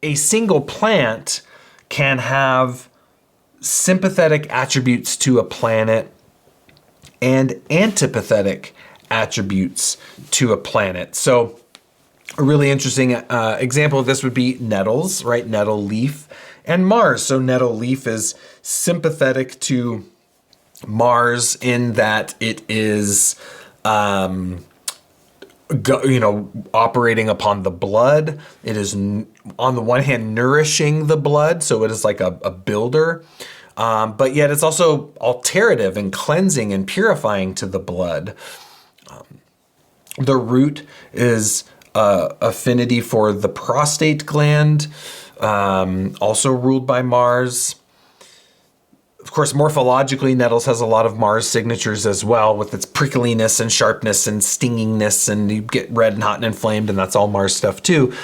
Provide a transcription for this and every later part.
a single plant can have sympathetic attributes to a planet and antipathetic attributes to a planet. So a really interesting example of this would be nettles, right? Nettle leaf and Mars. So nettle leaf is sympathetic to Mars in that it is, operating upon the blood. It is, on the one hand, nourishing the blood. So it is like a builder. But yet it's also alterative and cleansing and purifying to the blood. The root is affinity for the prostate gland, also ruled by Mars. Of course, morphologically, nettles has a lot of Mars signatures as well, with its prickliness and sharpness and stingingness, and you get red and hot and inflamed, and that's all Mars stuff too.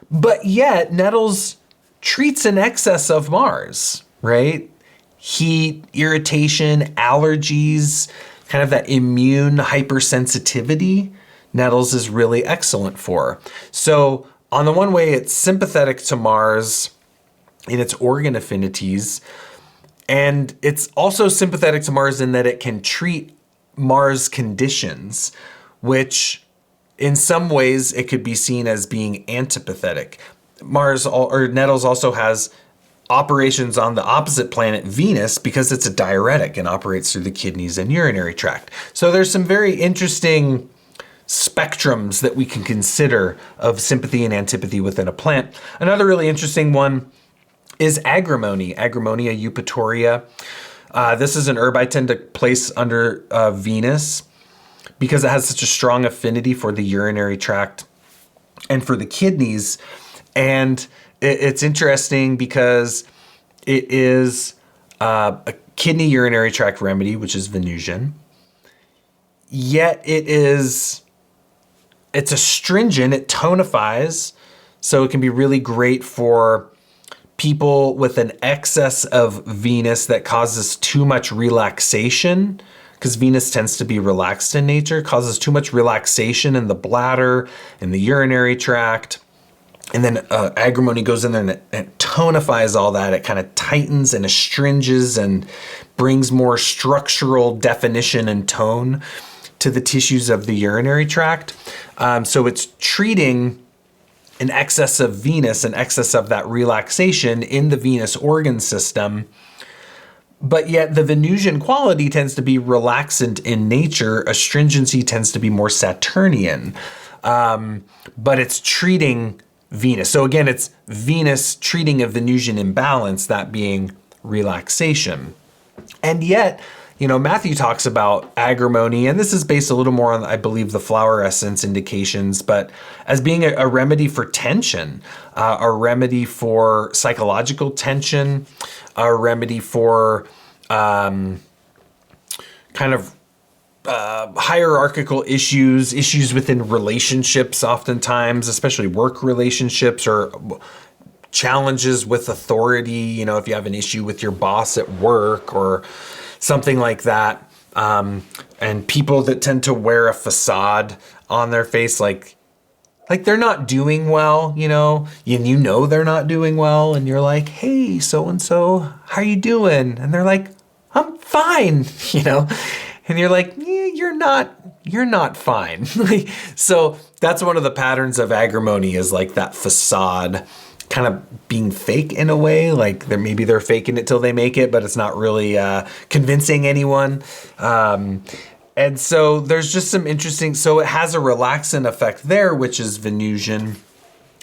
But yet, nettles treats an excess of Mars, right? Heat, irritation, allergies, kind of that immune hypersensitivity, nettles is really excellent for. So on the one way, it's sympathetic to Mars in its organ affinities, and it's also sympathetic to Mars in that it can treat Mars conditions, which in some ways it could be seen as being antipathetic. Nettles also has operations on the opposite planet, Venus, because it's a diuretic and operates through the kidneys and urinary tract. So there's some very interesting spectrums that we can consider of sympathy and antipathy within a plant. Another really interesting one is Agrimony, Agrimonia eupatoria. This is an herb I tend to place under Venus because it has such a strong affinity for the urinary tract and for the kidneys. And it's interesting because it is a kidney urinary tract remedy, which is Venusian. Yet it's astringent, it tonifies, so it can be really great for people with an excess of Venus that causes too much relaxation, because Venus tends to be relaxed in nature, causes too much relaxation in the bladder, in the urinary tract. And then Agrimony goes in there and it tonifies all that. It kind of tightens and astringes and brings more structural definition and tone to the tissues of the urinary tract. So it's treating an excess of Venus, an excess of that relaxation in the venous organ system. But yet the Venusian quality tends to be relaxant in nature. Astringency tends to be more Saturnian. But it's treating Venus. So again, it's Venus treating a Venusian imbalance, that being relaxation. And yet, Matthew talks about Agrimony, and this is based a little more on, I believe, the flower essence indications, but as being a remedy for tension, a remedy for psychological tension, a remedy for kind of hierarchical issues within relationships, oftentimes, especially work relationships or challenges with authority. If you have an issue with your boss at work or something like that. And people that tend to wear a facade on their face, like they're not doing well, they're not doing well. And you're like, hey, so-and-so, how you doing? And they're like, I'm fine, and you're like, yeah, you're not fine. So that's one of the patterns of Agrimony, is like that facade kind of being fake in a way, like maybe they're faking it till they make it, but it's not really convincing anyone. And so there's just some interesting, so it has a relaxant effect there, which is Venusian.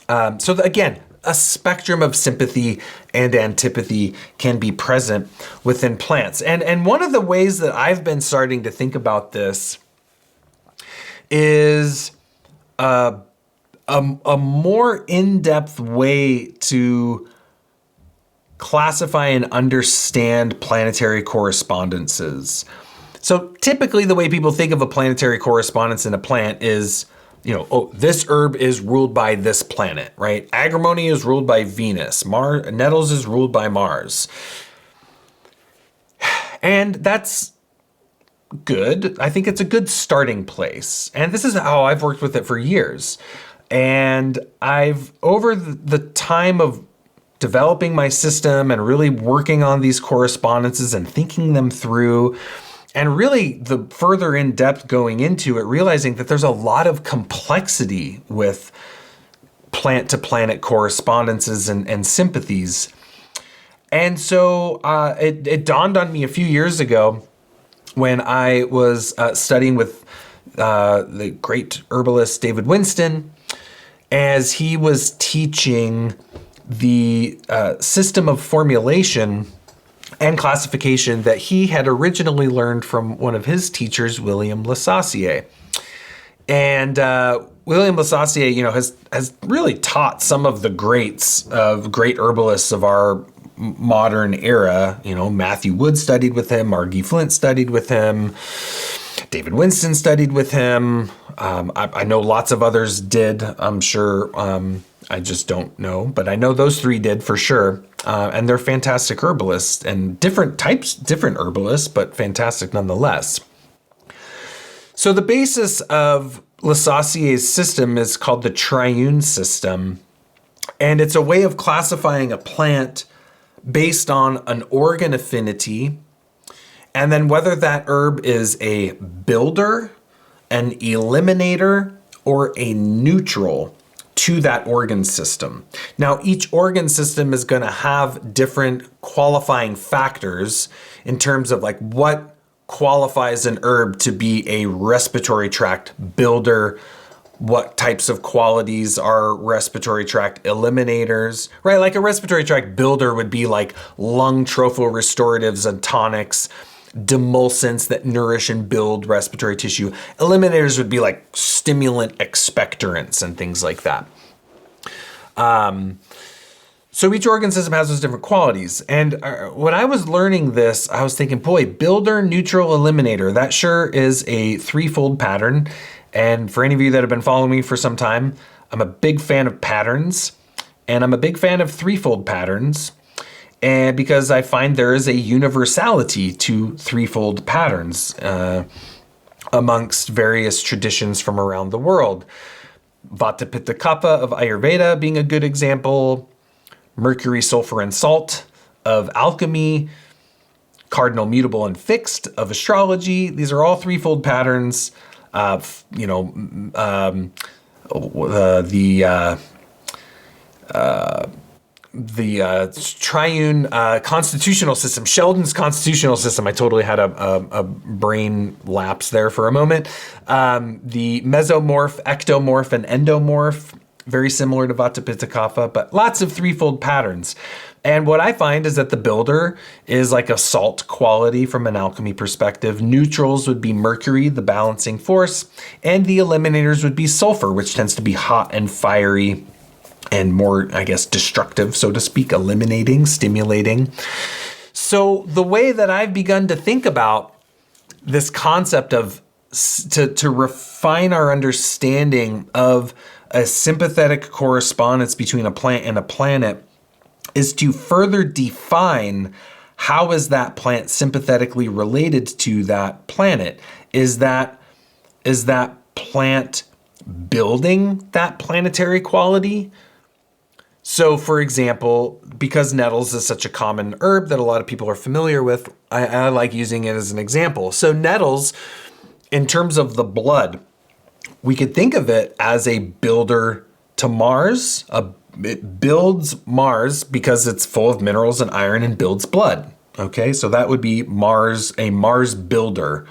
So again, a spectrum of sympathy and antipathy can be present within plants. And one of the ways that I've been starting to think about this is a more in-depth way to classify and understand planetary correspondences. So typically the way people think of a planetary correspondence in a plant is, this herb is ruled by this planet, right? Agrimony is ruled by Venus. Nettles is ruled by Mars. And that's good. I think it's a good starting place. And this is how I've worked with it for years. And I've, over the time of developing my system and really working on these correspondences and thinking them through, and really the further in depth going into it, realizing that there's a lot of complexity with plant to planet correspondences and sympathies. And so it dawned on me a few years ago when I was studying with the great herbalist David Winston, as he was teaching the system of formulation and classification that he had originally learned from one of his teachers, William LeSassier. And William LeSassier, you know, has really taught some of the greats of great herbalists of our modern era. You know, Matthew Wood studied with him, Margie Flint studied with him, David Winston studied with him. I know lots of others did, I'm sure. I just don't know, but I know those three did for sure. And they're fantastic herbalists and different herbalists, but fantastic nonetheless. So the basis of LeSassier's system is called the Triune System. And it's a way of classifying a plant based on an organ affinity, and then whether that herb is a builder, an eliminator, or a neutral to that organ system. Now, each organ system is going to have different qualifying factors in terms of like what qualifies an herb to be a respiratory tract builder, what types of qualities are respiratory tract eliminators, right? Like a respiratory tract builder would be like lung trophorrestoratives and tonics, demulcents that nourish and build respiratory tissue. Eliminators would be like stimulant expectorants and things like that. So each organ system has those different qualities. And when I was learning this, I was thinking, boy, builder, neutral, eliminator, that sure is a threefold pattern. And for any of you that have been following me for some time, I'm a big fan of patterns, and I'm a big fan of threefold patterns. And because I find there is a universality to threefold patterns amongst various traditions from around the world. Vata, Pitta, Kapha of Ayurveda being a good example. Mercury, sulfur, and salt of alchemy. Cardinal, mutable, and fixed of astrology. These are all threefold patterns. The triune constitutional system, Sheldon's constitutional system. I totally had a brain lapse there for a moment. The mesomorph, ectomorph, and endomorph, very similar to Vata, Pitta, Kapha, but lots of threefold patterns. And what I find is that the builder is like a salt quality from an alchemy perspective. Neutrals would be mercury, the balancing force, and the eliminators would be sulfur, which tends to be hot and fiery and more, I guess, destructive, so to speak, eliminating, stimulating. So the way that I've begun to think about this concept of to refine our understanding of a sympathetic correspondence between a plant and a planet is to further define how is that plant sympathetically related to that planet. Is that plant building that planetary quality? So for example, because nettles is such a common herb that a lot of people are familiar with, I like using it as an example. So nettles, in terms of the blood, we could think of it as a builder to Mars. It builds Mars because it's full of minerals and iron and builds blood. Okay, so that would be Mars, a Mars builder.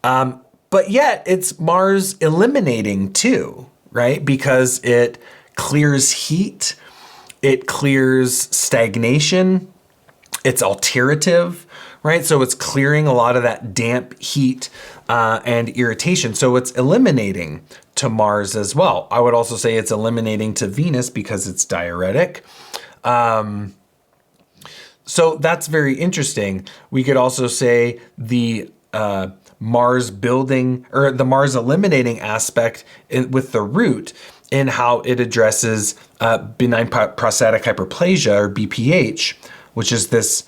But yet it's Mars eliminating too, right? Because it clears heat, it clears stagnation, it's alterative, right? So it's clearing a lot of that damp heat and irritation. So it's eliminating to Mars as well. I would also say it's eliminating to Venus because it's diuretic. So that's very interesting. We could also say the Mars building or the Mars eliminating aspect with the root in how it addresses benign prostatic hyperplasia or BPH, which is this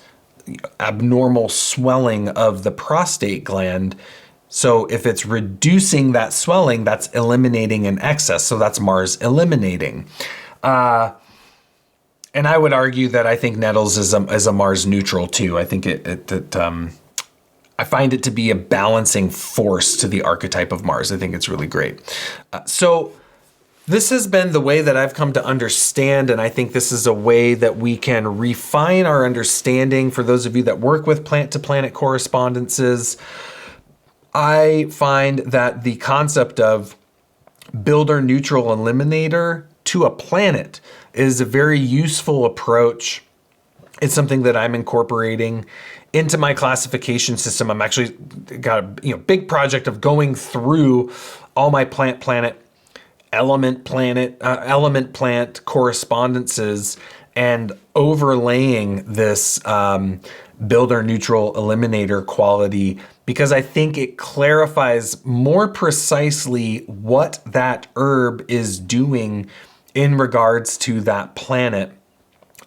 abnormal swelling of the prostate gland So if it's reducing that swelling, that's eliminating an excess. So that's Mars eliminating. And I would argue that I think Nettles is a Mars neutral too. I think I find it to be a balancing force to the archetype of Mars. I think it's really great. So this has been the way that I've come to understand, and I think this is a way that we can refine our understanding for those of you that work with planet-to-planet correspondences. I find that the concept of builder, neutral, eliminator to a planet is a very useful approach. It's something that I'm incorporating into my classification system. I'm actually got a big project of going through all my plant element plant correspondences and overlaying this builder, neutral, eliminator quality, because I think it clarifies more precisely what that herb is doing in regards to that planet.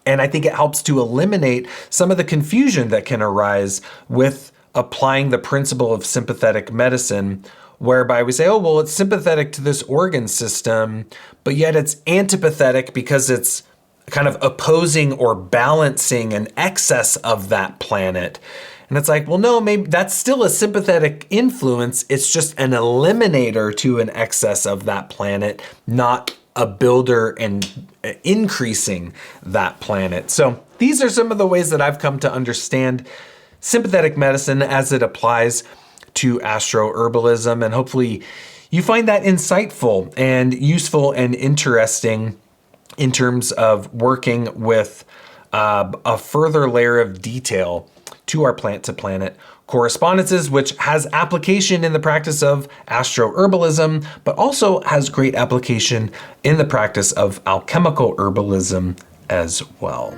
And I think it helps to eliminate some of the confusion that can arise with applying the principle of sympathetic medicine, whereby we say, oh, well, it's sympathetic to this organ system, but yet it's antipathetic because it's kind of opposing or balancing an excess of that planet. And it's like, well, no, maybe that's still a sympathetic influence. It's just an eliminator to an excess of that planet, not a builder and increasing that planet. So these are some of the ways that I've come to understand sympathetic medicine as it applies to astroherbalism. And hopefully you find that insightful and useful and interesting in terms of working with a further layer of detail to our planet-to-planet correspondences, which has application in the practice of astroherbalism, but also has great application in the practice of alchemical herbalism as well.